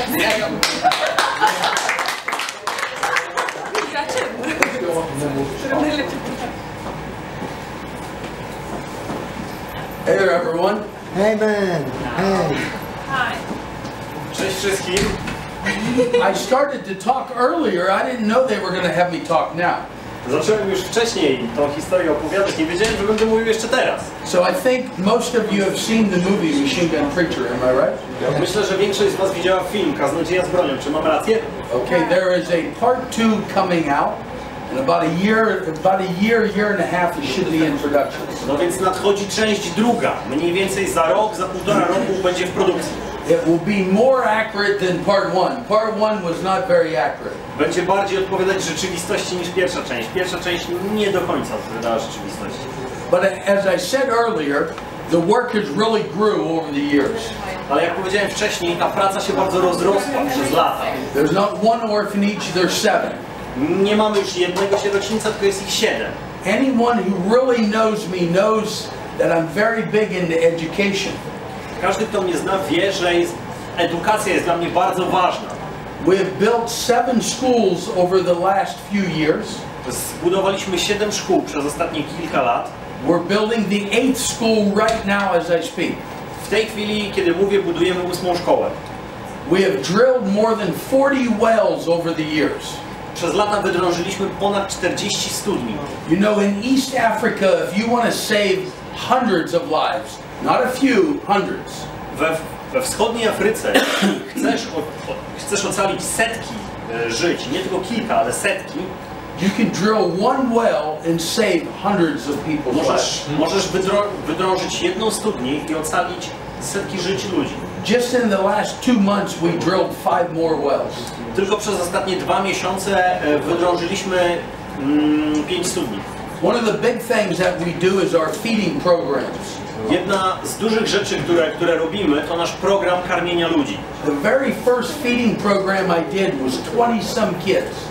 Hey there, everyone. Hey, man. Hey. Hi. Cześć wszystkim. I started to talk earlier. I didn't know they were going to have me talk now. Zacząłem już wcześniej tą historię opowiadać. Nie wiedziałem, że będę mówił jeszcze teraz. So I think most of you have seen the movie Machine Gun Preacher, am I right? Myślę, że większość z was widziała film Kaznodzieja z bronią. Czy mam rację? Okay, there is a part 2 coming out. In about a year and a half, it should be in production. No więc nadchodzi część druga. Mniej więcej za rok, za półtora roku będzie w produkcji. It will be more accurate than part 1. Part 1 was not very accurate. Będzie bardziej odpowiadać rzeczywistości niż pierwsza część. Pierwsza część nie do końca odpowiadała rzeczywistości. But as I said earlier, the work has really grew over the years. Ale jak powiedziałem wcześniej, ta praca się bardzo rozrosła przez lata. There's not one orphanage, there's 7. Nie mamy już jednego sierocińca, tylko jest ich 7. Anyone who really knows me knows that I'm very big into education. Każdy, kto mnie zna, wie, że edukacja jest dla mnie bardzo ważna. We have built 7 schools over the last few years. Zbudowaliśmy 7 szkół przez ostatnie kilka lat. We're building the 8th school right now as I speak. W tej chwili, kiedy mówię, budujemy 8. szkołę. We have drilled more than 40 wells over the years. Przez lata wydrążyliśmy ponad 40 studni. You know, in East Africa, if you want to save hundreds of lives, not a few, hundreds. We wschodniej Afryce chcesz ocalić setki żyć, nie tylko kilka, ale setki. You can drill one well and save hundreds of people's lives. Możesz wydrążyć jedną studnię i ocalić setki żyć ludzi. Just in the last 2 months, we drilled 5 more wells. Tylko przez ostatnie 2 miesiące wydrążyliśmy 5 studni. One of the big things that we do is our feeding programs. Jedna z dużych rzeczy, które robimy, to nasz program karmienia ludzi. The very first feeding program I did was 20-some kids.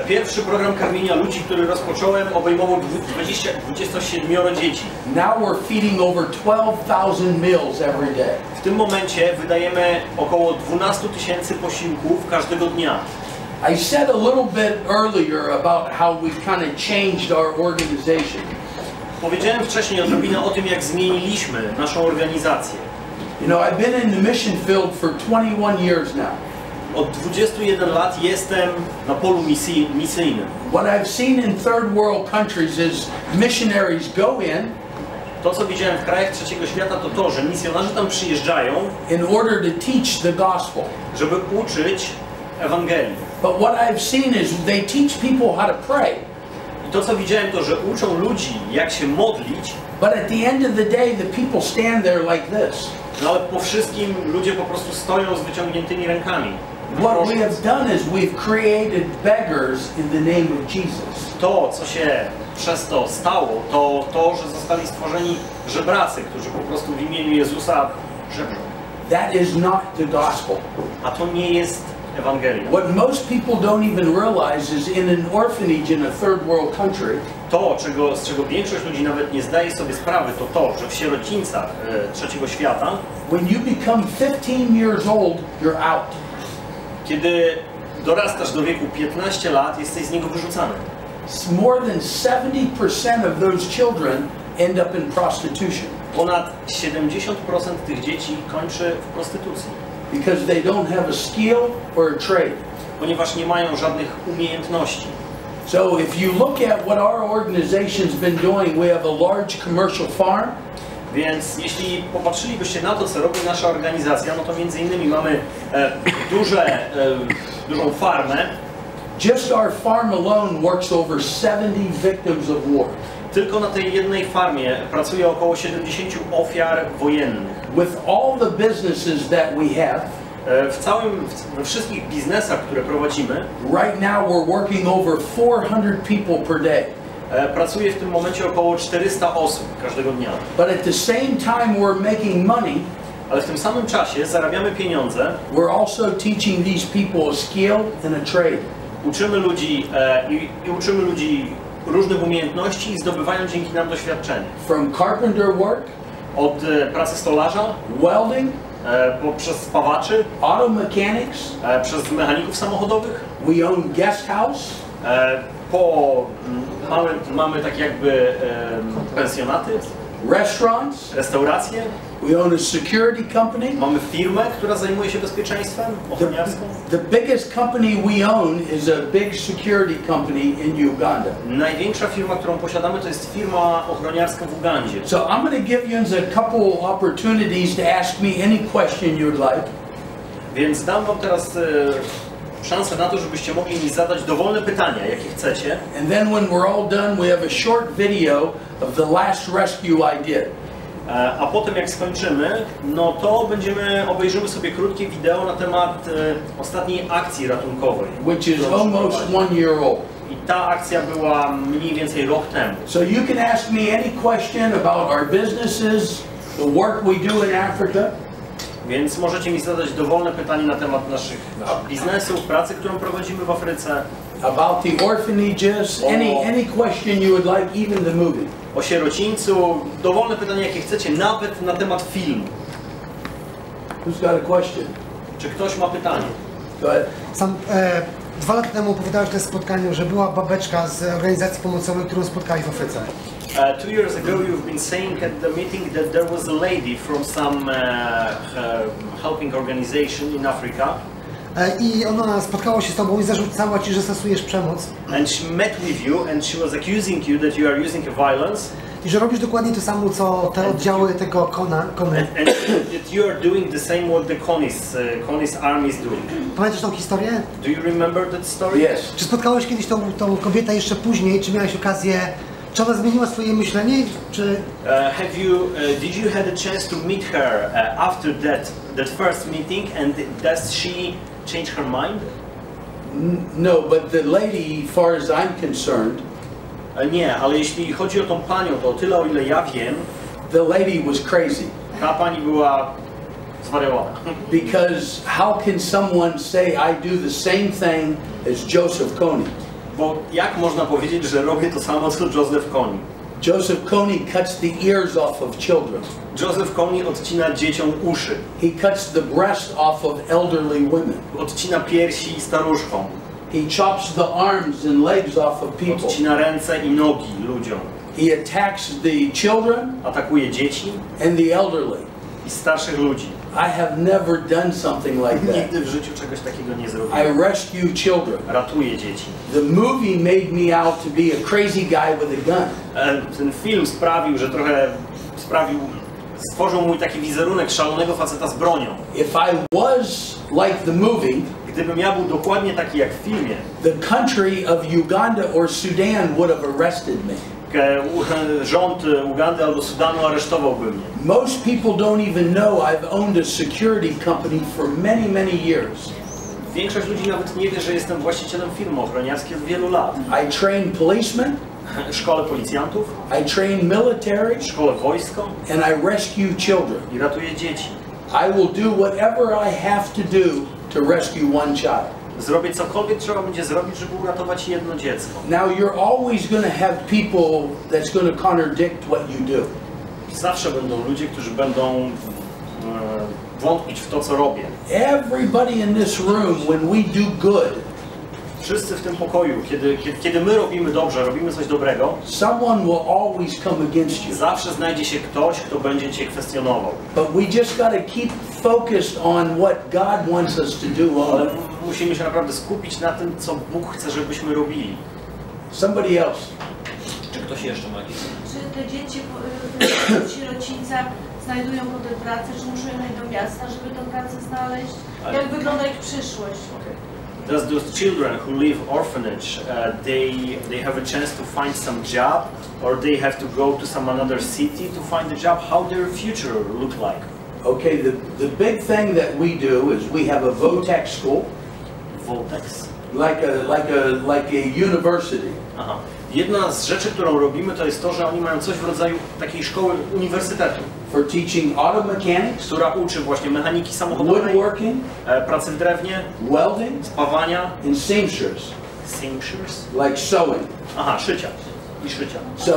Pierwszy program karmienia ludzi, który rozpocząłem, obejmował 27 dzieci. Now we're feeding over 12,000 meals every day. W tym momencie wydajemy około 12 000 posiłków każdego dnia. I said a little bit earlier about how we've kind of changed our organization. Powiedziałem wcześniej odrobinę o tym, jak zmieniliśmy naszą organizację. You know, I've been in the mission field for 21 years now. Od 21 lat jestem na polu misyjnym. What I've seen in third world countries is missionaries go in. To, co widziałem w krajach trzeciego świata, to to, że misjonarze tam przyjeżdżają In order to teach the gospel. Żeby uczyć Ewangelii. But what I've seen is they teach people how to pray. I to, co widziałem, to, że uczą ludzi, jak się modlić. But at the end of the day, the people stand there like this. No ale po wszystkim ludzie po prostu stoją z wyciągniętymi rękami. What we have done is we've created beggars in the name of Jesus. To, co się przez to stało, to, że zostali stworzeni żebracy, którzy po prostu w imieniu Jezusa żebrzą. That is not the gospel. A to nie jest Ewangelia. What most people don't even realize is in an orphanage in a third world country, To, z czego większość ludzi nawet nie zdaje sobie sprawy, to, że w sierocińcach trzeciego świata, when you become 15 years old, you're out. Kiedy dorastasz do wieku 15 lat, jesteś z niego wyrzucany. More than 70% of those children end up in prostitution. Ponad 70% tych dzieci kończy w prostytucji. Because they don't have a skill or a trade. Ponieważ nie mają żadnych umiejętności. So if you look at what our organization's been doing, we have a large commercial farm. Więc jeśli popatrzylibyście na to, co robi nasza organizacja, no to między innymi mamy dużą farmę. Just our farm alone works over 70 victims of war. Tylko na tej jednej farmie pracuje około 70 ofiar wojennych. With all the businesses that we have, we wszystkich biznesach, które prowadzimy, right now we're working over 400 people per day. Pracuje w tym momencie około 400 osób każdego dnia. But at the same time we're making money, ale w tym samym czasie zarabiamy pieniądze. We're also teaching these people a skill and a trade. Uczymy ludzi różnych umiejętności i zdobywają dzięki nam doświadczenie. From carpenter work, od pracy stolarza, welding, Poprzez spawaczy, auto mechanics. przez mechaników samochodowych. We own guest house. Mamy tak jakby pensjonaty, Restaurants. restauracje. We own a security company. Mamy firmę, która zajmuje się bezpieczeństwem ochroniarską. The biggest company we own is a big security company in Uganda. Największa firma, którą posiadamy, to jest firma ochroniarska w Ugandzie. So I'm going to give you a couple opportunities to ask me any question you'd like. Więc dam wam teraz szansę na to, żebyście mogli mi zadać dowolne pytania, jakie chcecie. And then when we're all done, we have a short video of the last rescue I did. A potem jak skończymy, no to obejrzymy sobie krótkie wideo na temat ostatniej akcji ratunkowej. Which is almost 1 year old. I ta akcja była mniej więcej rok temu. So you can ask me any question about our businesses, the work we do in Africa. Więc możecie mi zadać dowolne pytanie na temat naszych biznesów, pracy, którą prowadzimy w Afryce. About the orphanages, any question you would like, even the movie. O sierocińcu, dowolne pytania jakie chcecie, nawet na temat filmu. Who's got a question? Czy ktoś ma pytanie? Go ahead. Sam 2 lata temu opowiadałeś na spotkaniu, że była babeczka z organizacji pomocowej, którą spotkałeś w Afryce. 2 years ago you've been saying at the meeting that there was a lady from some helping organization in Africa. I ona spotkała się z tobą i zarzucała ci, że stosujesz przemoc. And she met with you and she was accusing you that you are using violence. I że robisz dokładnie to samo, co te oddziały tego Kony. And that you are doing the same what the Kony's army is doing. Pamiętasz tą historię? Do you remember that story? Yes. Czy spotkałeś kiedyś tą kobietę jeszcze później? Czy miałeś okazję? Czy ona zmieniła swoje myślenie? Czy... Did you had a chance to meet her after that first meeting, and does she change her mind? No, but the lady, far as I'm concerned, Nie, ale jeśli chodzi o tą panią, to o tyle, o ile ja wiem, the lady was crazy. ta pani była zwariowana. Because how can someone say I do the same thing as Joseph Kony? Bo jak można powiedzieć, że robię to samo co Joseph Kony? Joseph Kony cuts the ears off of children. Joseph Kony odcina dzieciom uszy. He cuts the breast off of elderly women. Odcina piersi staruszkom. He chops the arms and legs off of people. Odcina ręce i nogi ludziom. He attacks the children Atakuje dzieci and the elderly. i starszych ludzi. I have never done something like that. Nigdy w życiu czegoś takiego nie zrobiłem. I rescue children. Ratuję dzieci. The movie made me out to be a crazy guy with a gun. Ten film stworzył mój taki wizerunek szalonego faceta z bronią. If I was like the movie, Gdybym ja był dokładnie taki jak w filmie, the country of Uganda or Sudan would have arrested me. Rząd Ugandy albo Sudanu aresztowałby mnie. Most people don't even know I've owned a security company for many, many years. Większość ludzi nawet nie wie, że jestem właścicielem firmy ochroniarskiej od wielu lat. I train policemen, Szkolę policjantów, I train military, szkolę wojsko and I rescue children. i ratuję dzieci. I will do whatever I have to do to rescue one child. Zrobię cokolwiek trzeba będzie zrobić, żeby uratować jedno dziecko. Now you're always going to have people that's going to contradict what you do. Zawsze będą ludzie, którzy będą wątpić w to, co robię. Everybody in this room, when we do good, Wszyscy w tym pokoju, kiedy my robimy dobrze, robimy coś dobrego, someone will always come against you. zawsze znajdzie się ktoś, kto będzie cię kwestionował. But we just got to keep focused on what God wants us to do. Ale musimy się naprawdę skupić na tym, co Bóg chce, żebyśmy robili. Somebody else. Czy ktoś jeszcze ma jakieś? Czy te dzieci sierocińca znajdują potem pracę, czy muszą jechać do miasta, żeby tę pracę znaleźć? Jak wygląda ich przyszłość? Does those children who leave orphanage, they have a chance to find some job, or they have to go to some another city to find a job? How their future look like? Okay, the big thing that we do is we have a VOTEC school, Voltex. like a university. Aha. Jedna z rzeczy, którą robimy, to jest to, że oni mają coś w rodzaju takiej szkoły uniwersytetu, For teaching auto mechanics, która uczy właśnie mechaniki samochodowej, woodworking, pracy w drewnie, welding, spawania, and seamstress, seamstress, like sewing. aha, szycia. i szycia. So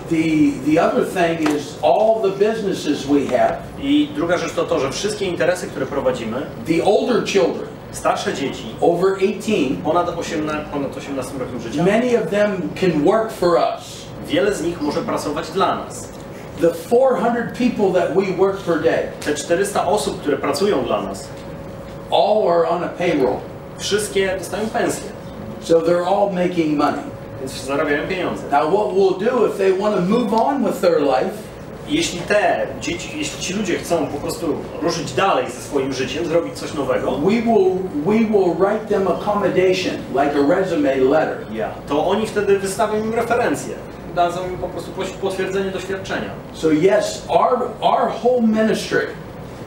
the other thing is all the businesses we have. I druga rzecz to to, że wszystkie interesy, które prowadzimy, The older children, starsze dzieci, over 18, ponad 18 rokiem życia, many of them can work for us. wiele z nich może pracować dla nas. The 400 people that we work per day, Te 400 osób, które pracują dla nas, all are on a payroll. wszystkie dostają pensję, So they're all making money. więc zarabiają pieniądze. Now what we'll do if they want to move on with their life, Jeśli te dzieci, jeśli ci ludzie chcą po prostu ruszyć dalej ze swoim życiem, zrobić coś nowego, we will write them accommodation, like a resume letter. to oni wtedy wystawią im referencje. Dadzą im po prostu potwierdzenie doświadczenia. So yes, our whole ministry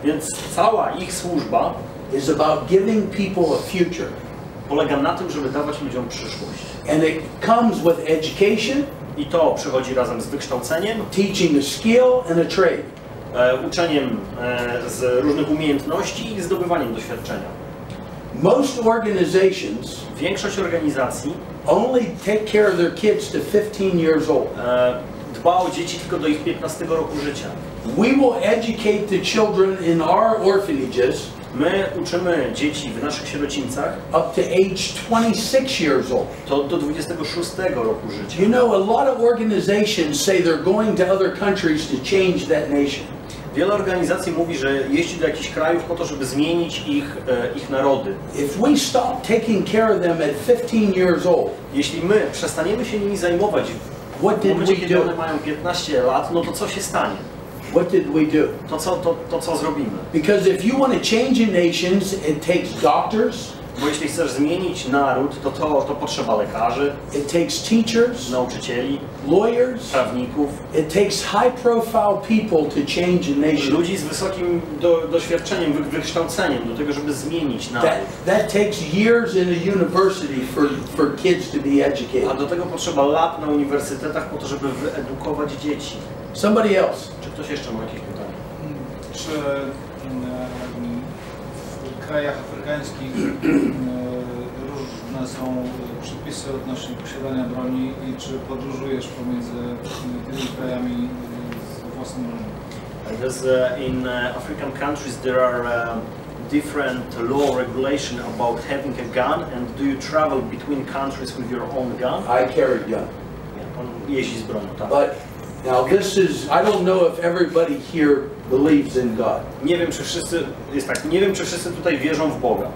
Więc cała ich służba is about giving people a future. polega na tym, żeby dawać ludziom przyszłość. And it comes with education, I to przychodzi razem z wykształceniem, teaching a skill and a trade. Uczeniem z różnych umiejętności i zdobywaniem doświadczenia. Most organizations Większość organizacji only take care of their kids to 15 years old. dba o dzieci tylko do ich 15 roku życia. We will educate the children in our orphanages My uczymy dzieci w naszych sierocińcach up to age 26 years old. to do 26 roku życia. You know, a lot of organizations say they're going to other countries to change that nation. Wiele organizacji mówi, że jeździ do jakichś krajów po to, żeby zmienić ich narody. If we stop taking care of them at 15 years old, Jeśli my przestaniemy się nimi zajmować what w did momencie, we kiedy do? one mają 15 lat, no to co się stanie? What did we do? To co zrobimy? Because if you want to change a nation, it takes doctors, Bo jeśli chcesz zmienić naród, to potrzeba lekarzy, it takes teachers, nauczycieli, lawyers, prawników, it takes high-profile people to change a nation. ludzi z wysokim doświadczeniem, wykształceniem do tego, żeby zmienić naród. That takes years in a university for kids to be A educated. do tego potrzeba lat na uniwersytetach po to, żeby wyedukować dzieci. Somebody else. Czy ktoś jeszcze ma jakieś pytanie? Czy w krajach afrykańskich różne są przepisy odnośnie posiadania broni i czy podróżujesz pomiędzy tymi krajami z własną bronią? In African countries there are different law regulation about having a gun, and do you travel between countries with your own gun? I carry a gun. Pan jeździ z bronią, tak. But now this is, I don't know if everybody here believes in God. Nie wiem, czy wszyscy tutaj wierzą w Boga.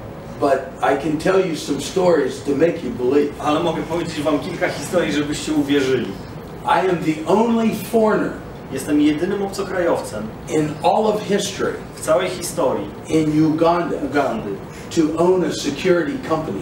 But I can tell you some stories to make you believe. Ale mogę powiedzieć wam kilka historii, żebyście uwierzyli. I am the only foreigner Jestem jedynym obcokrajowcem in all of history w całej historii in Uganda Ugandy, to own a security company,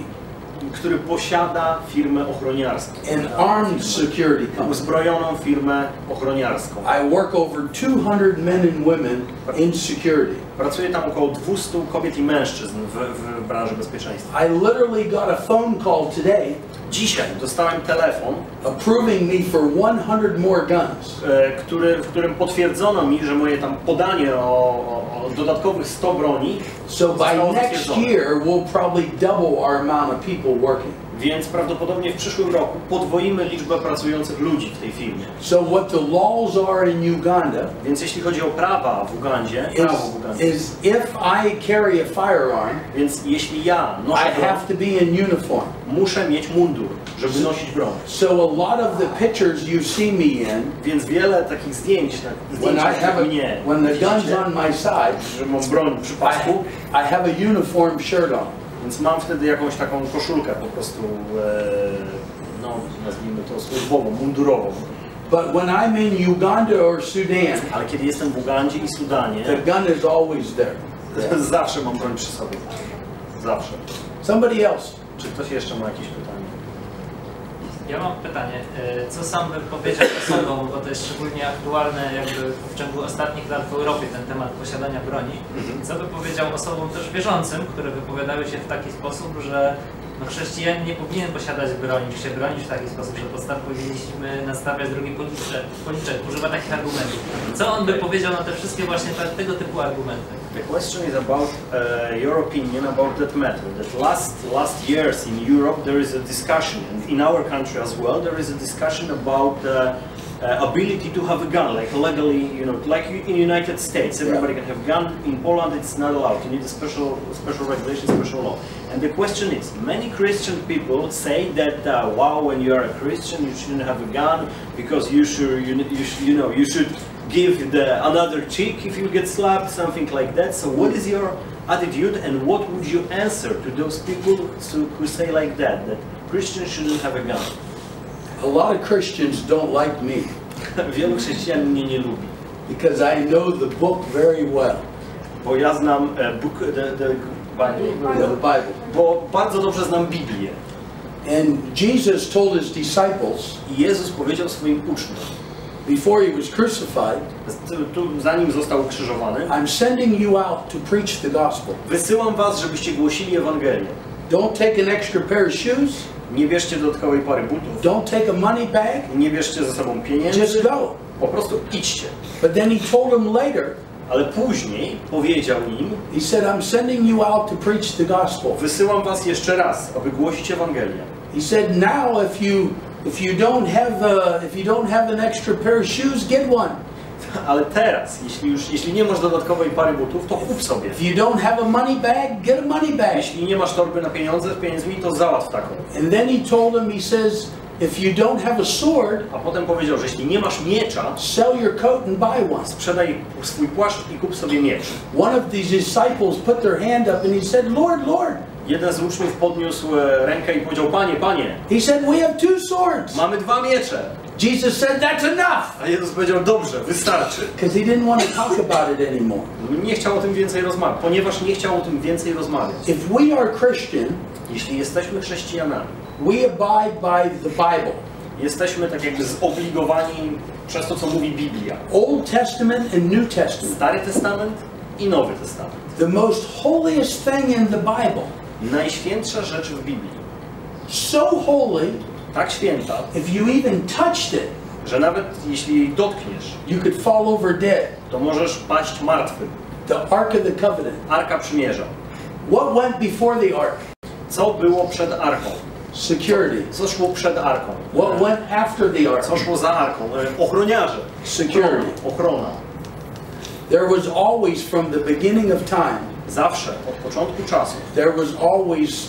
który posiada firmę ochroniarską. an armed security company. Uzbrojoną firmę ochroniarską. I work over 200 men and women in security. Pracuje tam około 200 kobiet i mężczyzn w branży bezpieczeństwa. I literally got a phone call today Dzisiaj dostałem telefon, approving me for 100 more guns. w którym potwierdzono mi, że moje tam podanie o dodatkowych 100 broni So by zostało next zatwierdzone. year, we'll probably double our amount of people working. Więc prawdopodobnie w przyszłym roku podwoimy liczbę pracujących ludzi w tej firmie. So what the laws are in Uganda Więc jeśli chodzi o prawa w Ugandzie, is if I carry a firearm, więc jeśli ja I noszę broń, have to be in uniform. muszę mieć mundur, żeby nosić broń. So a lot of the pictures you see me in, Więc wiele takich zdjęć mnie, when the gun's on my side, że mam broń przy pasku, I have a uniform shirt on. więc mam wtedy jakąś taką koszulkę po prostu, no nazwijmy to służbową, mundurową. But when I'm in Uganda or Sudan, Ale kiedy jestem w Ugandzie i Sudanie, the gun is always there. zawsze mam broń przy sobie. Zawsze. Somebody else. Czy ktoś jeszcze ma jakieś pytanie? Ja mam pytanie, co sam bym powiedział osobom, bo to jest szczególnie aktualne jakby w ciągu ostatnich lat w Europie ten temat posiadania broni. Co by powiedział osobom też wierzącym, które wypowiadały się w taki sposób, że no, chrześcijanin nie powinien posiadać broni, czy się bronić w taki sposób, że powinniśmy nastawiać drugi policzek, używa takich argumentów. Co on by powiedział na te wszystkie właśnie tego typu argumenty? The question is about your opinion about that matter. That last years in Europe there is a discussion, and in our country as well there is a discussion about ability to have a gun, like legally, you know, like in United States, everybody can have a gun. In Poland it's not allowed. You need a special regulation, special law. And the question is, many Christian people say that wow, when you are a Christian, you shouldn't have a gun because you should give another cheek if you get slapped, something like that. So what is your attitude, and what would you answer to those people who say like that Christians shouldn't have a gun? A lot of Christians don't like me Wielu chrześcijan mnie nie lubi, because I know the book very well. bo ja znam the Bible. Bo bardzo dobrze znam Biblię. And Jesus told his disciples, I Jezus powiedział swoim uczniom, before he was crucified, zanim został ukrzyżowany, I'm sending you out to preach the gospel. wysyłam was, żebyście głosili Ewangelię. Don't take an extra pair of shoes. Nie bierzcie dodatkowej pary butów. Don't take a money bag. Nie bierzcie ze sobą pieniędzy. Just go. Po prostu idźcie. But then he told them later, Ale później powiedział im, he said, I'm sending you out to preach the gospel. wysyłam was jeszcze raz, aby głosić Ewangelię. He said, now if you don't have an extra pair of shoes, get one. Ale teraz, jeśli nie masz dodatkowej pary butów, to kup sobie. If you don't have a money bag, get a money bag. Jeśli nie masz torby na pieniędzmi, to załatw taką. And then he told him, he says, if you don't have a sword, A potem powiedział, że jeśli nie masz miecza, sell your coat and buy one. sprzedaj swój płaszcz i kup sobie miecz. One of these disciples put their hand up and he said, Lord, Lord. Jeden z uczniów podniósł rękę i powiedział, Panie, Panie, He said, we have 2 swords. mamy 2 miecze. Jesus said, that's enough. A Jezus powiedział, dobrze, wystarczy. Because he didn't want to talk about it anymore. Nie chciał o tym więcej rozmawiać, ponieważ nie chciał o tym więcej rozmawiać. If we are Christian, Jeśli jesteśmy chrześcijanami, we abide by the Bible. jesteśmy tak jakby zobligowani przez to, co mówi Biblia. Old Testament and New Testament. Stary Testament i Nowy Testament. The most holiest thing in the Bible. Najświętsza rzecz w Biblii. So holy, Tak święta, if you even touched it, że nawet jeśli jej dotkniesz, you could fall over dead. to możesz paść martwy. The Ark of the Covenant. Arka Przymierza. What went before the Ark? Co było przed Arką? Security. Co szło przed Arką? What went after the Ark? Co szło za Arką? Ochroniarze. Security. Ochrona. There was always, from the beginning of time, Zawsze, od początku czasu, there was always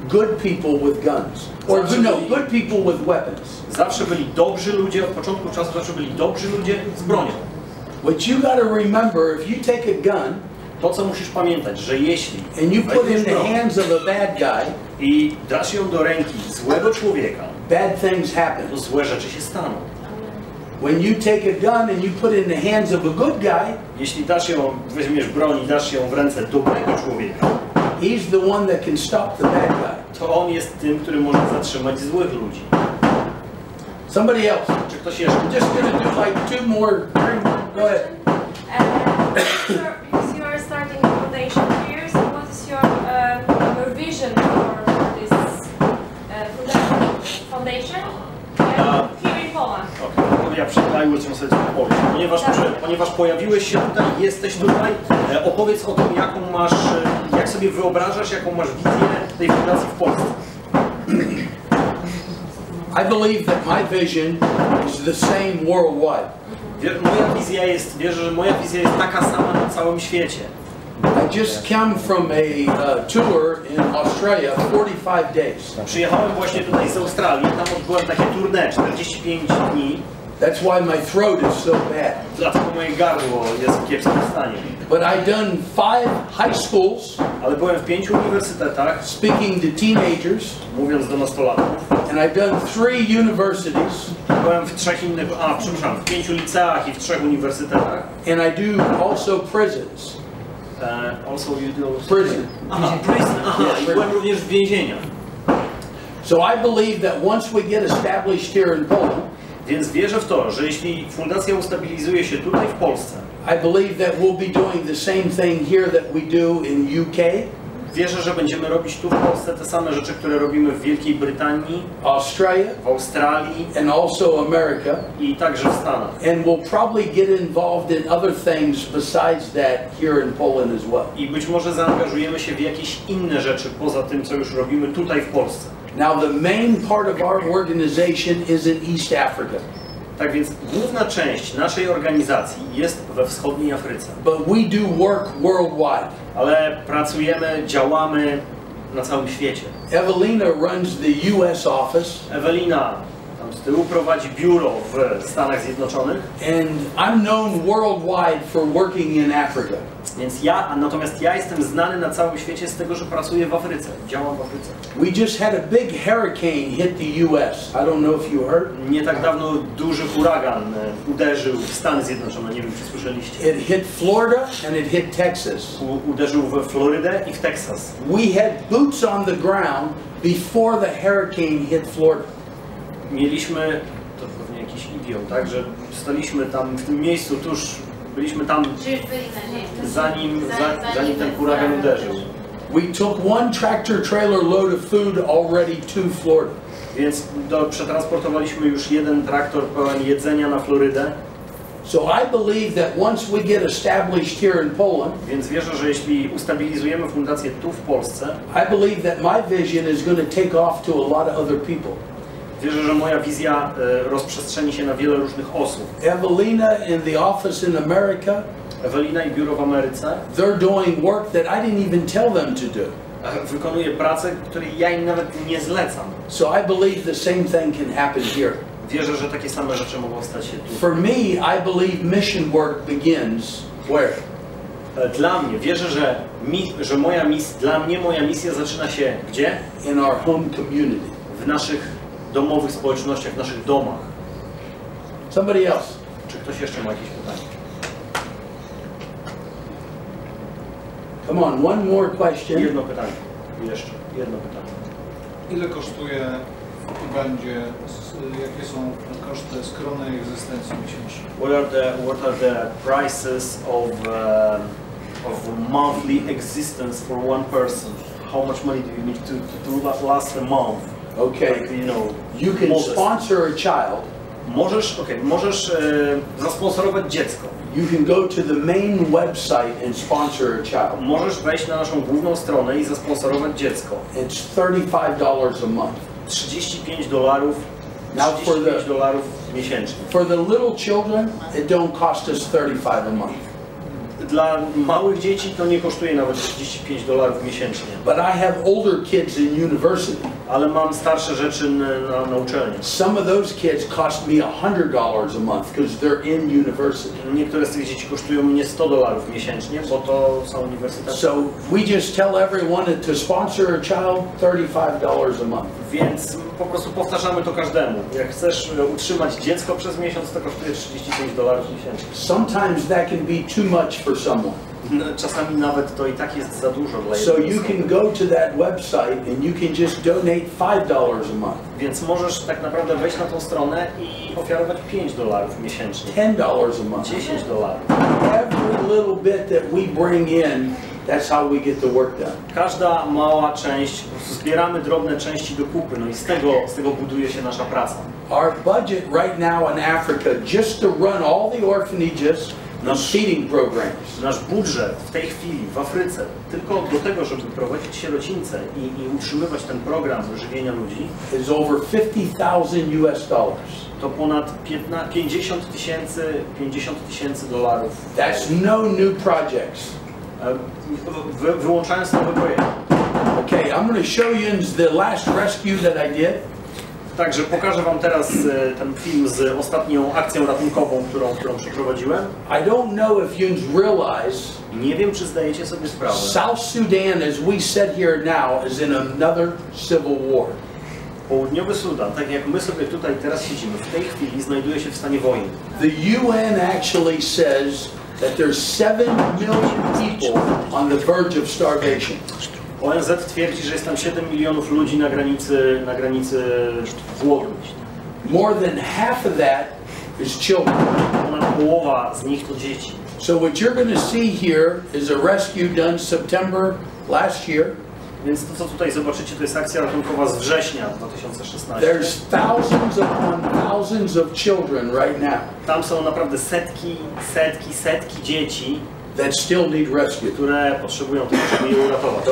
good people with guns. Or no, good people with weapons. zawsze byli dobrzy ludzie, od początku czasu zawsze byli dobrzy ludzie z bronią. What you got to remember, if you take a gun To, co musisz pamiętać, że jeśli and you put in weźmiesz the broń hands of a bad guy, i dasz ją do ręki złego człowieka, bad things happen. to złe rzeczy się staną. When you take a gun and you put it in the hands of a good guy, Jeśli weźmiesz broń i dasz ją w ręce dobrego człowieka, he's the one that can stop the bad guy. to on jest tym, który może zatrzymać złych ludzi. Somebody else. Czy ktoś jeszcze? I'm just going to do like 3 more. Go ahead. Because you are starting a foundation here, so what is your vision for this foundation? Here in Poland. Ja I will translate your point. Ponieważ pojawiłeś się tutaj, jesteś tutaj, opowiedz o tym, jak sobie wyobrażasz, jaką masz wizję tej fundacji w Polsce. I believe that my vision is the same worldwide. Wierzę, że moja wizja jest taka sama na całym świecie. I just come from a tour in Australia, 45 days. Przyjechałem właśnie tutaj z Australii, tam odbyłem takie tournée, 45 dni. That's why my throat is so bad. Dlatego moje gardło jest w kiepskim stanie. But I've done 5 high schools, Ale byłem w 5 uniwersytetach, speaking to teenagers, mówiąc do nastolatków. and I've done 3 universities, Byłem w 5 liceach i w 3 uniwersytetach. and I do also prisons. Also you do... Prison. Aha, prison. Aha, i byłem również w więzieniach. So I believe that once we get established here in Poland, Więc wierzę w to, że jeśli fundacja ustabilizuje się tutaj w Polsce, I believe that we'll be doing the same thing here that we do in UK. Wierzę, że będziemy robić tu w Polsce te same rzeczy, które robimy w Wielkiej Brytanii, Australia, w Australii and also America. i także w Stanach. And we'll probably get involved in other things besides that here in Poland as well. I być może zaangażujemy się w jakieś inne rzeczy poza tym, co już robimy tutaj w Polsce. Now the main part of our organization is in East Africa. Tak więc główna część naszej organizacji jest we wschodniej Afryce. But we do work worldwide. Ale pracujemy, działamy na całym świecie. Evelina runs the US office. Ewelina tam z tyłu prowadzi biuro w Stanach Zjednoczonych. And I'm known worldwide for working in Africa. Więc natomiast ja jestem znany na całym świecie z tego, że pracuję w Afryce, działam w Afryce. We just had a big hurricane hit the US. I don't know if you heard. Nie tak dawno duży huragan uderzył w Stany Zjednoczone, nie wiem czy słyszeliście. It hit Florida and it hit Texas. Uderzył we Florydę i w Teksas. We had boots on the ground before the hurricane hit Florida. Mieliśmy, to pewnie jakiś idiom, tak, że staliśmy tam w tym miejscu byliśmy tam zanim ten huragan uderzył. We took one tractor trailer load of food already to Florida. Więc przetransportowaliśmy już jeden traktor pełen jedzenia na Florydę. So I believe that once we get established here in Poland, więc wierzę, że jeśli ustabilizujemy fundację tu w Polsce, I believe that my vision is going to take off to a lot of other people. Wierzę, że moja wizja rozprzestrzeni się na wiele różnych osób. Evelina in the office in America, Ewelina i biuro w Ameryce, they're doing work that I didn't even tell them to do. Wykonuje pracę, której ja im nawet nie zlecam. So I believe the same thing can happen here. Wierzę, że takie same rzeczy mogą stać się tu. For me, I believe mission work begins where? Dla mnie, wierzę, że moja misja zaczyna się gdzie? In our home community. W naszych domowych społecznościach, w naszych domach. Somebody else. Czy ktoś jeszcze ma jakieś pytanie? Come on, one more question. Jedno pytanie. Jeszcze jedno pytanie. Ile kosztuje w Ugandzie, jakie są koszty skromnej egzystencji miesięcznej? What are the prices of monthly existence for one person? How much money do you need to last a month? Okay. Like, you know, you can sponsor a child. Możesz zasponsorować dziecko. You can go to the main website and sponsor a child. Możesz wejść na naszą główną stronę i zasponsorować dziecko. It's $35 a month. $35 miesięcznie. For the little children, it don't cost us $35 a month. Dla małych dzieci to nie kosztuje nawet $35 miesięcznie. But I have older kids in university. Ale mam starsze rzeczy na uczelni. Some of those kids cost me $100 a month because they're in university. Niektóre z tych dzieci kosztują mnie $100 miesięcznie, bo to są uniwersytety. So we just tell everyone to sponsor a child $35 a month. Więc po prostu powtarzamy to każdemu. Jak chcesz utrzymać dziecko przez miesiąc, to kosztuje $35 miesięcznie. Sometimes that can be too much for someone. Czasami nawet to i tak jest za dużo dla So jednej you osoby. can go to that website and you can just donate $5 a month. Więc możesz tak naprawdę wejść na tą stronę i ofiarować $5 miesięcznie. $10 a month. $10. Every little bit that we bring in, that's how we get the work done. Każda mała część, po prostu zbieramy drobne części do kupy, no i z tego buduje się nasza praca. Our budget right now in Africa, just to run all the orphanages and feeding programs. Nasz budżet w tej chwili w Afryce, tylko do tego, żeby prowadzić sierocińce i utrzymywać ten program żywienia ludzi, is over $50,000 US. to ponad $50,000. That's no new projects. Wyłączając nowe projekty. Okay, I'm going to show you the last rescue that I did. Także pokażę wam teraz ten film z ostatnią akcją ratunkową, którą przeprowadziłem. I don't know if you realize, Nie wiem, czy zdajecie sobie sprawę. South Sudan, as we sit here now, is in another civil war. Południowy Sudan, tak jak my sobie tutaj teraz siedzimy, w tej chwili znajduje się w stanie wojny. The UN actually says that there's 7 million people on the verge of starvation. ONZ twierdzi, że jest tam 7 milionów ludzi na granicy głodu. More than half of that is children. Ponad połowa z nich to dzieci. So what you're going to see here is a rescue done September last year. Więc to, co tutaj zobaczycie, to jest akcja ratunkowa z września 2016. There's thousands upon thousands of children right now Tam są naprawdę setki dzieci, that still need rescue. które potrzebują tego, żeby je uratować.